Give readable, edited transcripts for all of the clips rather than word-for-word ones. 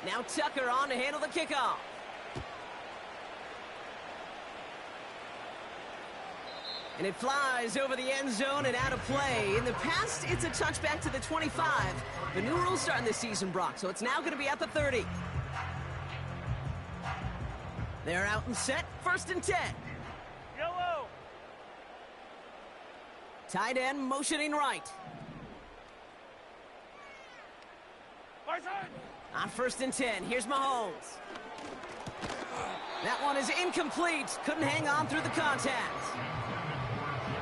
Now Tucker on to handle the kickoff. And it flies over the end zone and out of play. In the past, it's a touchback to the 25. The new rules starting this season, Brock, so it's now going to be at the 30. They're out and set, 1st and 10. Yellow. Tight end motioning right. Right side. On 1st and 10, here's Mahomes. That one is incomplete. Couldn't hang on through the contact.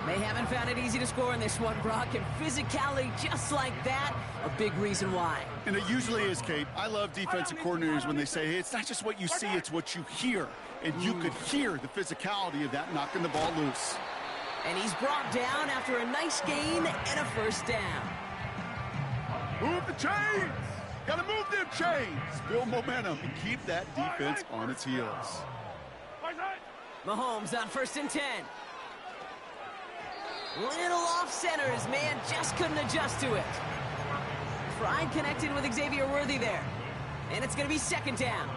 They haven't found it easy to score in this one, Brock, and physicality just like that, a big reason why. And it usually is, Kate. I love defensive coordinators when they say, hey, it's not just what you see, it's what you hear. And you could hear the physicality of that knocking the ball loose. And he's brought down after a nice gain and a 1st down. Move the chains! Gotta move them chains! Build momentum and keep that defense on its heels. Mahomes on 1st and 10. Little off center. His man just couldn't adjust to it. Tried connecting with Xavier Worthy there. And it's going to be 2nd down.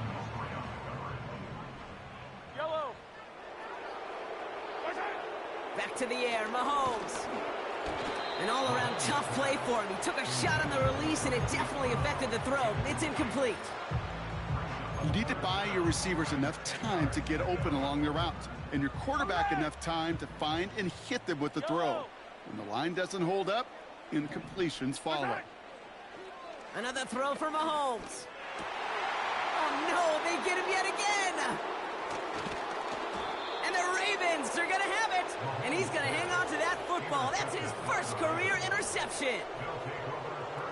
Yellow. Back to the air, Mahomes. An all-around tough play for him. He took a shot on the release, and it definitely affected the throw. It's incomplete. You need to buy your receivers enough time to get open along their route, and your quarterback enough time to find and hit them with the throw. When the line doesn't hold up, incompletions follow. Another throw for Mahomes. Oh, no, they get him yet again. And the Ravens are going to have it. And he's going to hang on to that football. That's his 1st career interception.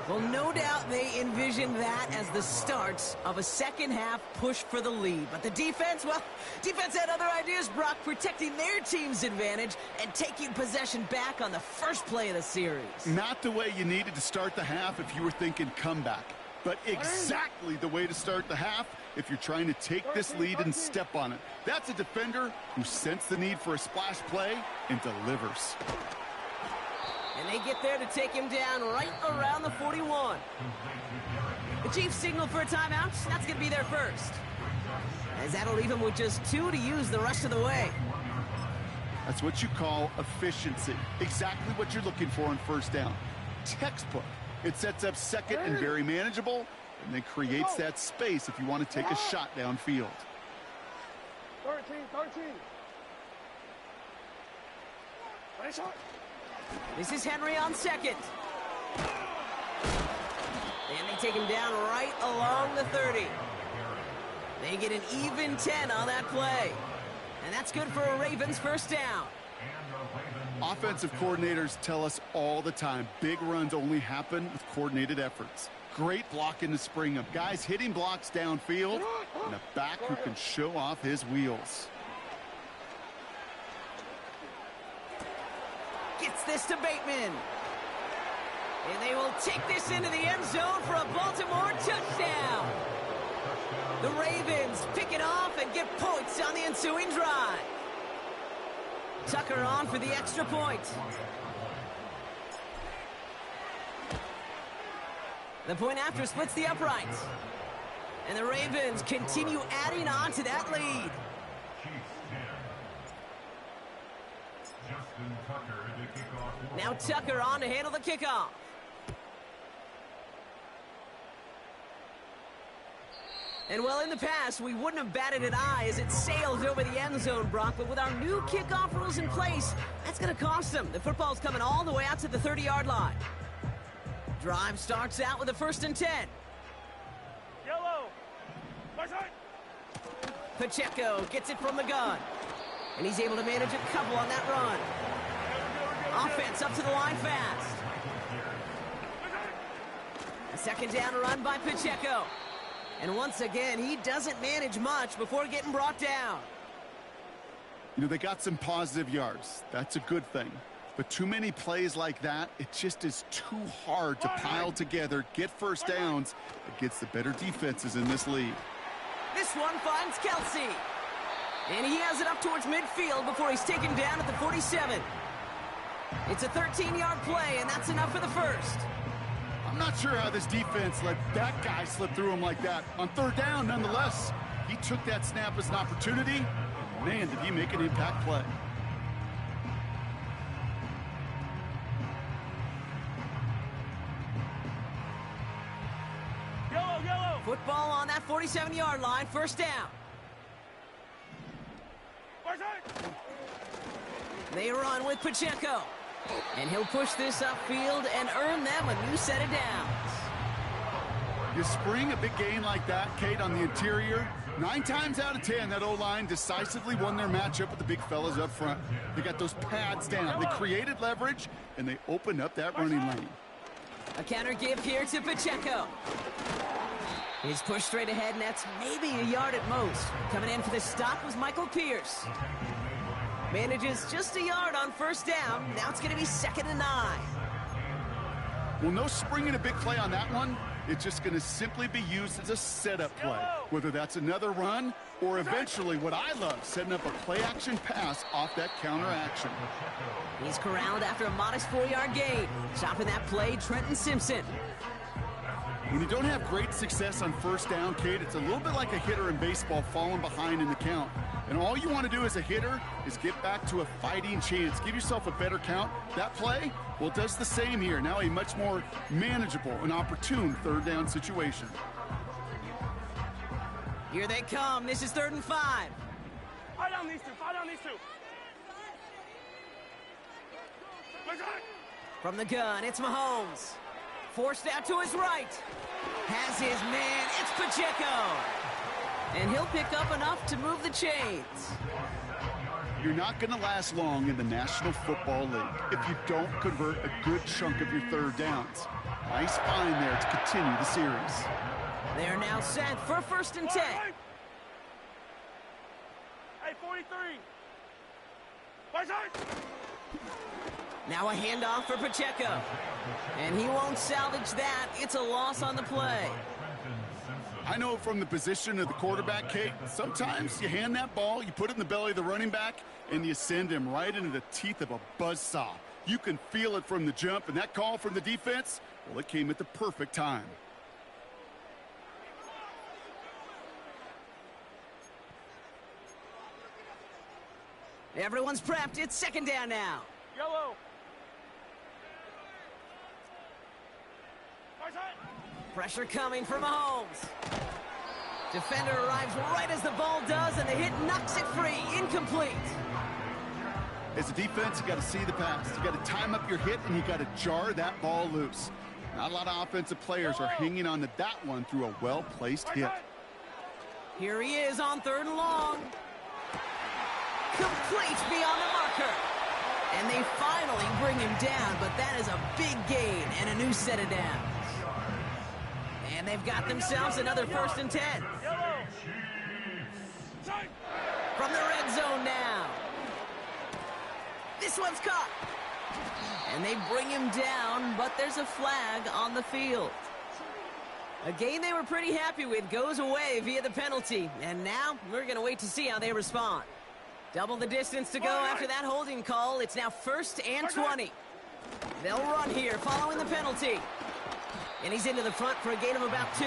Well, no doubt they envisioned that as the start of a second-half push for the lead. But the defense, well, defense had other ideas, Brock, protecting their team's advantage and taking possession back on the 1st play of the series. Not the way you needed to start the half if you were thinking comeback, but exactly the way to start the half if you're trying to take this lead and step on it. That's a defender who sensed the need for a splash play and delivers. And they get there to take him down right around the 41. The Chiefs signal for a timeout. That's going to be their 1st. As that'll leave him with just 2 to use the rest of the way. That's what you call efficiency. Exactly what you're looking for on 1st down. Textbook. It sets up 2nd and very manageable, and then creates that space if you want to take a shot downfield. 13. Right shot. This is Henry on 2nd. And they take him down right along the 30. They get an even 10 on that play. And that's good for a Ravens 1st down. Offensive coordinators tell us all the time, big runs only happen with coordinated efforts. Great blocking to spring them. Guys hitting blocks downfield, and a back who can show off his wheels. Gets this to Bateman. And they will take this into the end zone for a Baltimore touchdown. The Ravens pick it off and get points on the ensuing drive. Tucker on for the extra point. The point after splits the uprights. And the Ravens continue adding on to that lead. Now Tucker on to handle the kickoff. And well, in the past, we wouldn't have batted an eye as it sails over the end zone, Brock. But with our new kickoff rules in place, that's going to cost them. The football's coming all the way out to the 30-yard line. Drive starts out with a 1st and 10. Yellow. Right side. Pacheco gets it from the gun. And he's able to manage a couple on that run. Offense up to the line fast. A 2nd down run by Pacheco. And once again, he doesn't manage much before getting brought down. You know, they got some positive yards. That's a good thing. But too many plays like that, it just is too hard to pile together, get 1st downs against the better defenses in this league. This one finds Kelsey. And he has it up towards midfield before he's taken down at the 47. It's a 13-yard play, and that's enough for the 1st. I'm not Not sure how this defense let that guy slip through him like that. On third down, nonetheless, he took that snap as an opportunity. Man, did he make an impact play. Yellow, yellow. Football on that 47-yard line, first down. Far side. They run with Pacheco. And he'll push this upfield and earn them a new set of downs. You spring a big gain like that, Kate, on the interior. 9 times out of 10, that O-line decisively won their matchup with the big fellas up front. They got those pads down. They created leverage, and they opened up that running lane. A counter give here to Pacheco. He's pushed straight ahead, and that's maybe a yard at most. Coming in for the stop was Michael Pierce. Manages just a yard on first down. Now it's going to be 2nd and 9. Well, no springing a big play on that one. It's just going to simply be used as a setup play, whether that's another run or eventually what I love, setting up a play-action pass off that counter action. He's corralled after a modest 4-yard gain. Chopping that play, Trenton Simpson. When you don't have great success on first down, Kate, it's a little bit like a hitter in baseball falling behind in the count. And all you want to do as a hitter is get back to a fighting chance. Give yourself a better count. That play, well, does the same here. Now a much more manageable and opportune third down situation. Here they come. This is 3rd and 5. Fight on these two. Fight on these two. Far side. From the gun, it's Mahomes. Forced out to his right. Has his man. It's Pacheco. And he'll pick up enough to move the chains. You're not going to last long in the National Football League if you don't convert a good chunk of your third downs. Nice find there to continue the series. They are now set for 1st and 10. Hey, 43. Far side. Now a handoff for Pacheco. And he won't salvage that. It's a loss on the play. I know from the position of the quarterback, Kate, sometimes you hand that ball, you put it in the belly of the running back, and you send him right into the teeth of a buzzsaw. You can feel it from the jump, and that call from the defense, well, it came at the perfect time. Everyone's prepped. It's 2nd down now. Yellow. Far side. Pressure coming from Mahomes. Defender arrives right as the ball does, and the hit knocks it free. Incomplete. As a defense, you got to see the pass. You got to time up your hit, and you got to jar that ball loose. Not a lot of offensive players are hanging on to that one through a well-placed hit. Here he is on 3rd and long. Complete beyond the marker. And they finally bring him down, but that is a big gain and a new set of downs. And they've got themselves another 1st and 10. From the red zone now. This one's caught. And they bring him down, but there's a flag on the field. A game they were pretty happy with goes away via the penalty. And now we're going to wait to see how they respond. Double the distance to go after that holding call. It's now 1st and 20. They'll run here following the penalty. And he's into the front for a gain of about 2.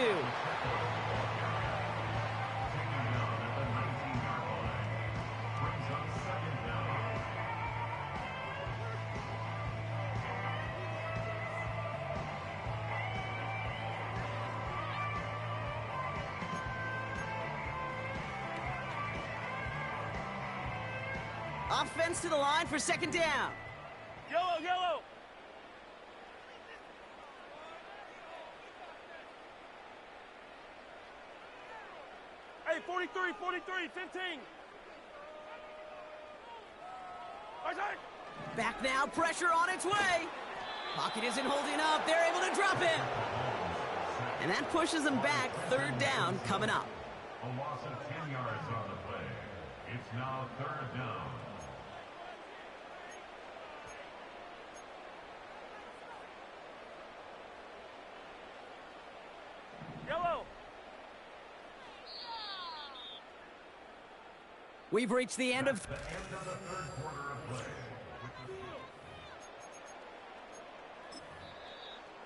Offense to the line for 2nd down. Yellow, yellow. Hey, 43, 15. Far side. Back now, pressure on its way. Pocket isn't holding up. They're able to drop him. And that pushes them back. 3rd down coming up. A loss of 10 yards on the play. It's now 3rd down. Yellow. We've reached the end of... The end of the 3rd quarter of play.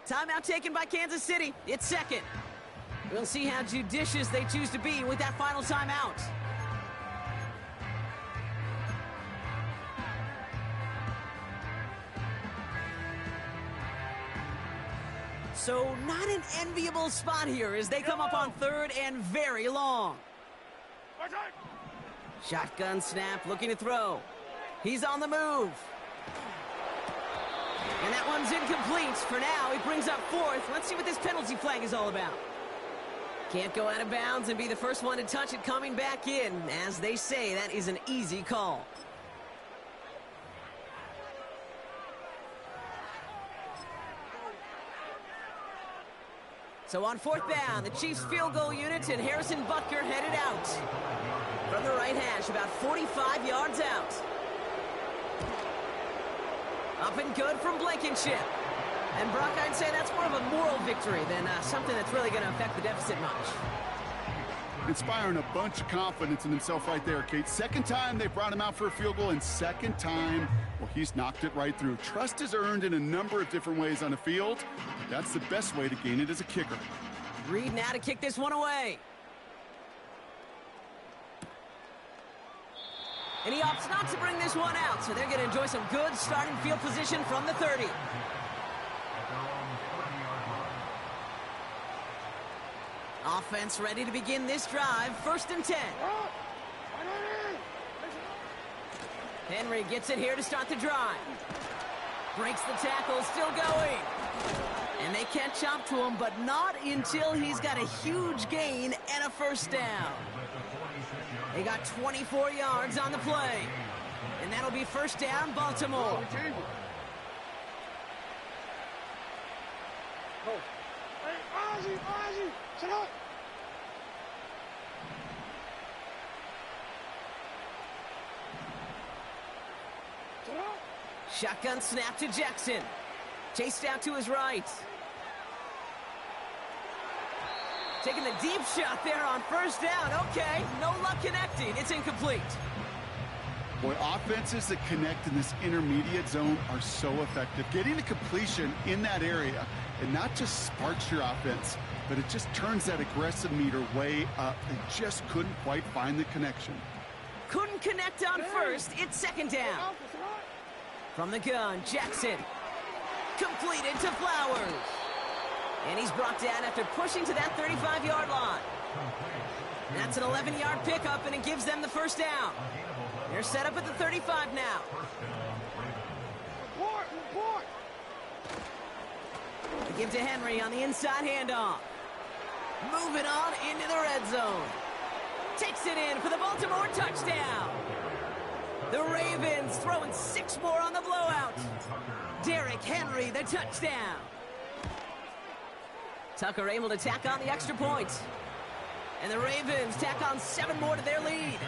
Timeout taken by Kansas City. It's second. We'll see how judicious they choose to be with that final timeout. So not an enviable spot here as they come up on third and very long. Shotgun snap, looking to throw. He's on the move. And that one's incomplete. For now, he brings up fourth. Let's see what this penalty flag is all about. Can't go out of bounds and be the first one to touch it coming back in. As they say, that is an easy call. So on fourth down, the Chiefs field goal unit and Harrison Butker headed out. From the right hash, about 45 yards out. Up and good from Blankenship. And Brock, I'd say that's more of a moral victory than something that's really going to affect the deficit much. Inspiring a bunch of confidence in himself right there, Kate. Second time they brought him out for a field goal, and second time, well, he's knocked it right through. Trust is earned in a number of different ways on the field. That's the best way to gain it as a kicker. Reed now to kick this one away. And he opts not to bring this one out, so they're going to enjoy some good starting field position from the 30. Offense ready to begin this drive. First and 10. Henry gets it here to start the drive. Breaks the tackle, still going. And they can't chop to him, but not until he's got a huge gain and a first down. They got 24 yards on the play. And that'll be first down, Baltimore. Hey, Ozzy, sit up. Shotgun snap to Jackson. Chased out to his right. Taking the deep shot there on first down. Okay, no luck connecting. It's incomplete. Boy, offenses that connect in this intermediate zone are so effective. Getting a completion in that area, and not just sparks your offense, but it just turns that aggressive meter way up. They just couldn't quite find the connection. Couldn't connect on first. It's second down. From the gun, Jackson. Completed to Flowers. And he's brought down after pushing to that 35-yard line. That's an 11-yard pickup, and it gives them the first down. They're set up at the 35 now. Report. They give to Henry on the inside handoff. Moving on into the red zone. Takes it in for the Baltimore touchdown. The Ravens throwing 6 more on the blowout. Derrick Henry, the touchdown. Tucker able to tack on the extra point. And the Ravens tack on 7 more to their lead.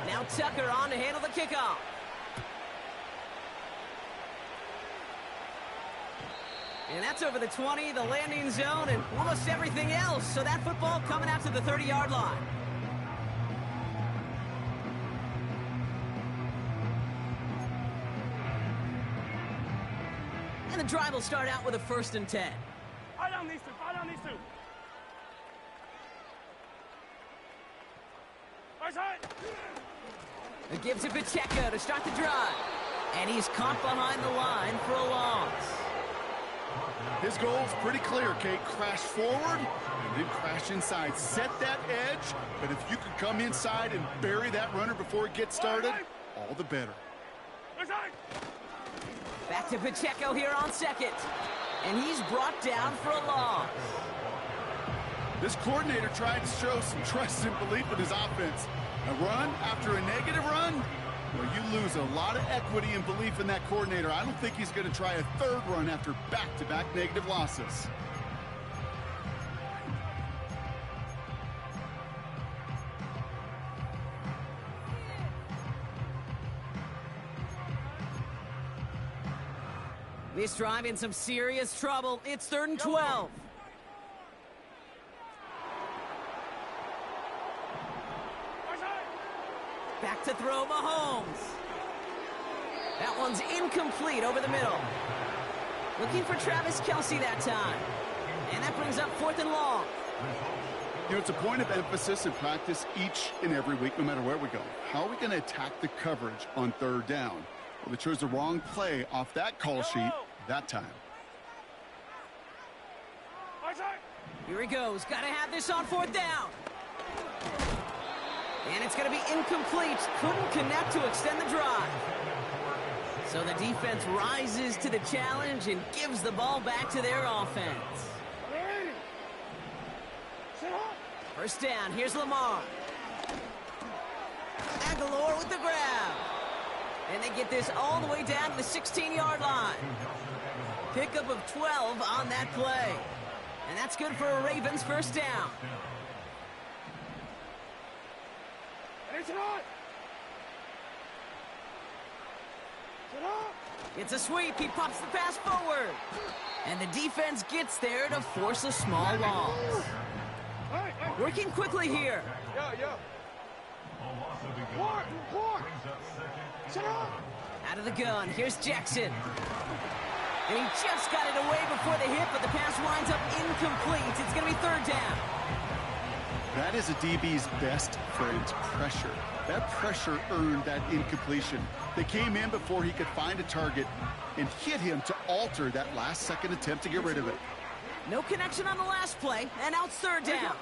Now Tucker on to handle the kickoff. And that's over the 20, the landing zone, and almost everything else. So that football coming out to the 30-yard line. And the drive will start out with a first and 10. Fire down these two. It gives it Pacheco to start the drive. And he's caught behind the line for a loss. His goal's pretty clear, Kate. Crash forward and then crash inside. Set that edge, but if you can come inside and bury that runner before it gets started, all the better. Back to Pacheco here on second. And he's brought down for a loss. This coordinator tried to show some trust and belief in his offense. A run after a negative run? Well, you lose a lot of equity and belief in that coordinator. I don't think he's going to try a third run after back-to-back negative losses. This drive in some serious trouble. It's 3rd and 12. Back to throw Mahomes. That one's incomplete over the middle. Looking for Travis Kelce that time. And that brings up 4th and long. You know, it's a point of emphasis in practice each and every week, no matter where we go. How are we going to attack the coverage on 3rd down? Well, they chose the wrong play off that call sheet that time. Here he goes. Got to have this on 4th down. And it's going to be incomplete. Couldn't connect to extend the drive. So the defense rises to the challenge and gives the ball back to their offense. 1st down. Here's Lamar. Aguilar with the grab. And they get this all the way down to the 16-yard line. Pickup of 12 on that play. And that's good for a Ravens 1st down. It's a sweep. He pops the pass forward. And the defense gets there to force a small loss. Working quickly here. Out of the gun. Here's Jackson. And he just got it away before the hit, but the pass winds up incomplete. It's going to be 3rd down. That is a DB's best friend, pressure. That pressure earned that incompletion. They came in before he could find a target and hit him to alter that last-second attempt to get rid of it. No connection on the last play, and out 3rd down.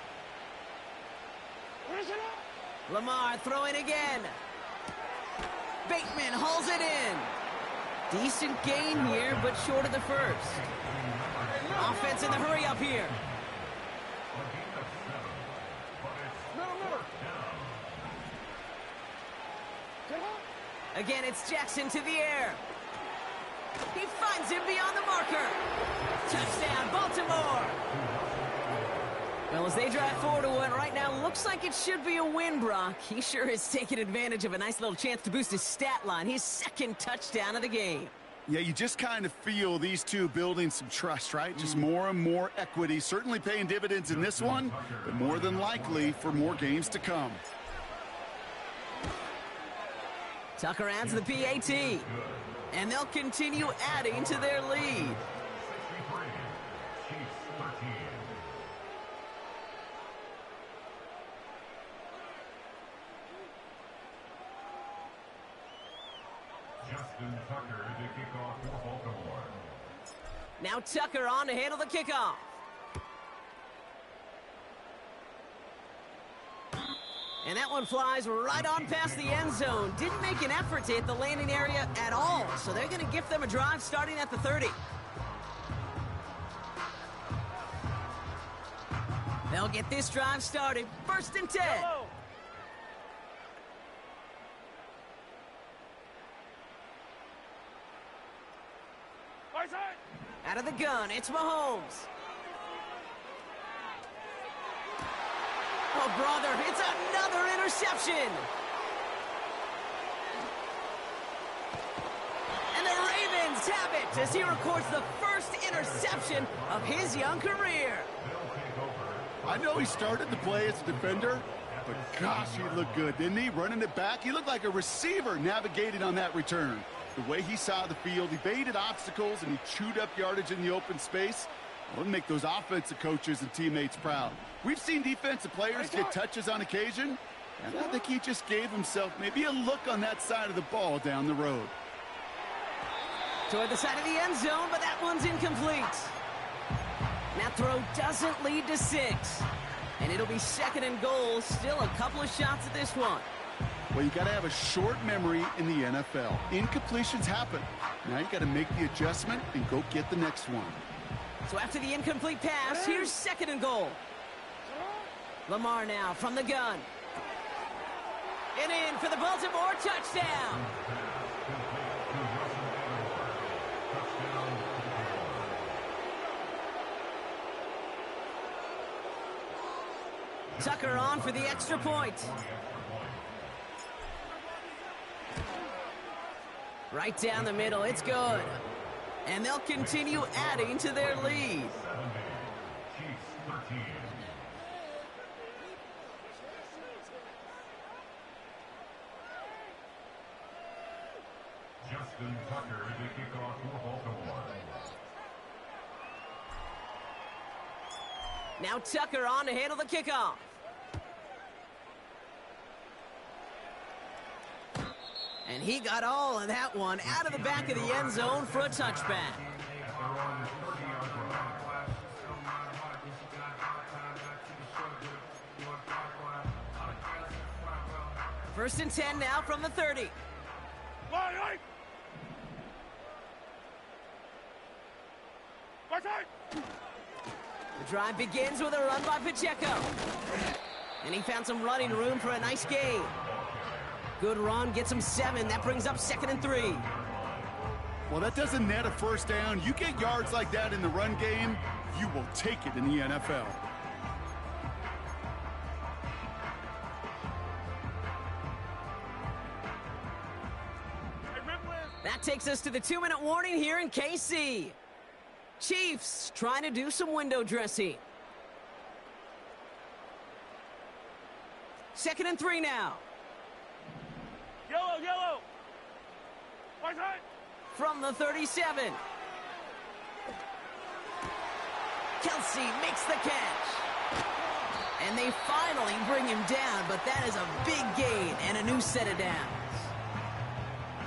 Lamar throwing again. Bateman hauls it in. Decent gain here, but short of the 1st. Offense in the hurry up here. Again, it's Jackson to the air. He finds him beyond the marker. Touchdown, Baltimore. Well, as they drive forward to one right now, looks like it should be a win, Brock. He sure has taken advantage of a nice little chance to boost his stat line. His 2nd touchdown of the game. Yeah, you just kind of feel these two building some trust, right? Just more and more equity. Certainly paying dividends in this one, but more than likely for more games to come. Tucker adds the PAT, and they'll continue adding to their lead. Justin Tucker to kick off for Baltimore. Now Tucker on to handle the kickoff. And that one flies right on past the end zone. Didn't make an effort to hit the landing area at all. So they're going to gift them a drive starting at the 30. They'll get this drive started. 1st and 10. Out of the gun, it's Mahomes. Oh, brother, it's another interception. And the Ravens have it as he records the 1st interception of his young career. I know he started to play as a defender, but gosh, he looked good, didn't he? Running it back, he looked like a receiver navigating on that return. The way he saw the field, he baited obstacles and he chewed up yardage in the open space. It'll make those offensive coaches and teammates proud. We've seen defensive players get touches on occasion, and I think he just gave himself maybe a look on that side of the ball down the road. Toward the side of the end zone, but that one's incomplete. That throw doesn't lead to 6. And it'll be 2nd and goal. Still a couple of shots at this one. Well, you got to have a short memory in the NFL. Incompletions happen. Now you got to make the adjustment and go get the next one. So after the incomplete pass, here's 2nd and goal. Lamar now from the gun. And in for the Baltimore touchdown. Tucker on for the extra point. Right down the middle, it's good. And they'll continue adding to their lead. Austin Tucker to kick off for Baltimore. Now Tucker on to handle the kickoff. And he got all of that one out of the back of the end zone for a touchback. First and 10 now from the 30. Right. The drive begins with a run by Pacheco. And he found some running room for a nice gain. Good run, gets him 7. That brings up 2nd and 3. Well, that doesn't net a first down. You get yards like that in the run game, you will take it in the NFL. That takes us to the 2-minute warning here in KC. Chiefs trying to do some window dressing. 2nd and 3 now. Yellow. Right side. From the 37. Kelsey makes the catch. And they finally bring him down, but that is a big gain and a new set of downs.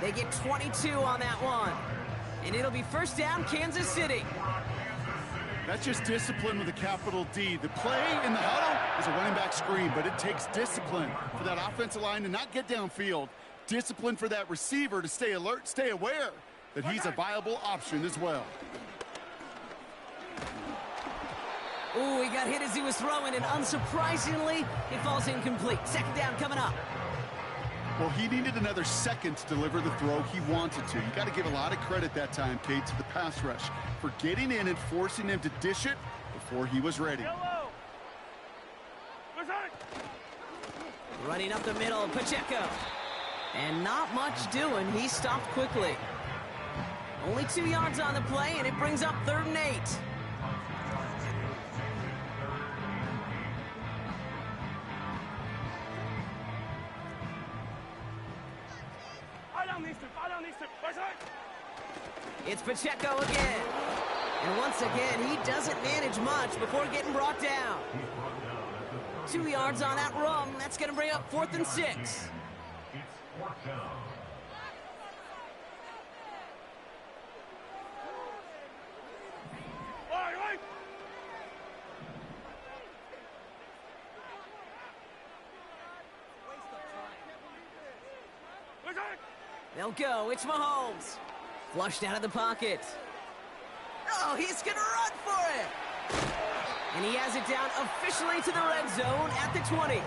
They get 22 on that one. And it'll be first down, Kansas City. That's just discipline with a capital D. The play in the huddle is a running back screen, but it takes discipline for that offensive line to not get downfield. Discipline for that receiver to stay alert, stay aware that he's a viable option as well. Ooh, he got hit as he was throwing, and unsurprisingly, he falls incomplete. 2nd down coming up. Well, he needed another second to deliver the throw he wanted to. You got to give a lot of credit that time, Kate, to the pass rush for getting in and forcing him to dish it before he was ready. Yellow. Right side. Running up the middle, Pacheco. And not much doing. He stopped quickly. Only 2 yards on the play, and it brings up 3rd and 8. Eye down these two. Right side. It's Pacheco again. And once again, he doesn't manage much before getting brought down. 2 yards on that run. That's going to bring up 4th and 6. It's 4th down. Right. Right side. They'll go. It's Mahomes. Flushed out of the pocket. Oh, he's going to run for it. And he has it down officially to the red zone at the 20.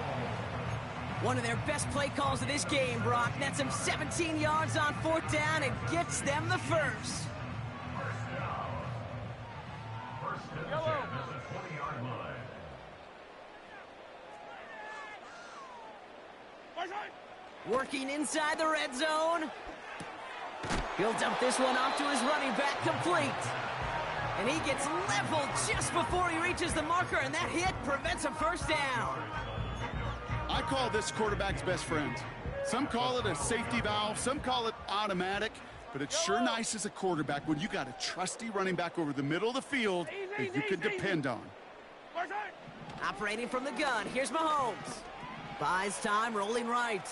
One of their best play calls of this game, Brock. Nets him 17 yards on 4th down and gets them the first. Yellow. 20-yard line. Right side. Working inside the red zone. He'll dump this one off to his running back, complete. And he gets leveled just before he reaches the marker, and that hit prevents a first down. I call this quarterback's best friend. Some call it a safety valve, some call it automatic, but it's sure nice as a quarterback when you got a trusty running back over the middle of the field that you can depend on. Right side. Operating from the gun, here's Mahomes. Buys time, rolling right.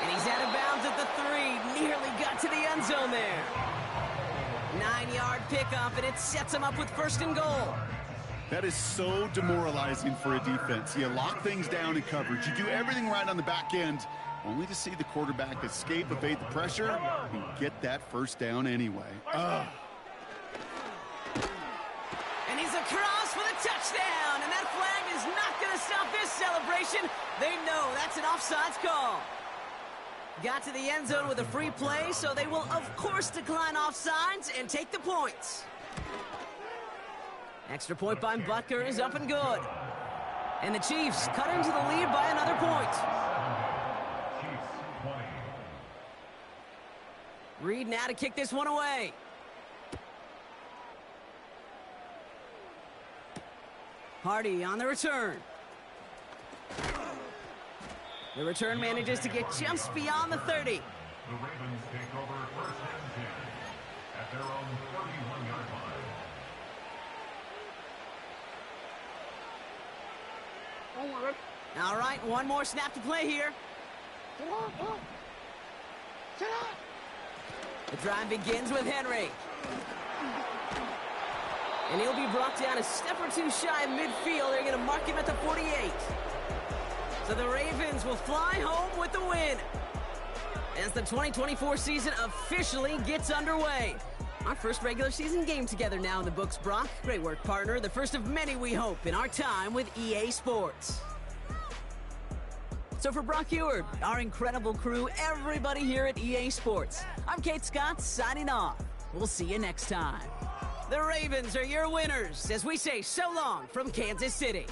And he's out of bounds at the 3. Nearly got to the end zone there. 9-yard pickup, and it sets him up with 1st and goal. That is so demoralizing for a defense. You lock things down in coverage. You do everything right on the back end, only to see the quarterback escape, evade the pressure, and get that first down anyway. And he's across for the touchdown, and that flag is not going to stop this celebration. They know that's an offsides call. Got to the end zone with a free play, so they will, of course, decline offsides and take the points. Extra point by Butker is up and good. And the Chiefs cut into the lead by another point. Chiefs 20. Reed now to kick this one away. Hardy on the return. The return manages to get just beyond the 30. The Ravens take over first and 10 at their own 31-yard line. All right, one more snap to play here. The drive begins with Henry. And he'll be brought down a step or two shy of midfield. They're going to mark him at the 48. So the Ravens will fly home with the win as the 2024 season officially gets underway. Our first regular season game together now in the books, Brock. Great work, partner. The first of many, we hope, in our time with EA Sports. So for Brock Heward, our incredible crew, everybody here at EA Sports, I'm Kate Scott signing off. We'll see you next time. The Ravens are your winners as we say so long from Kansas City.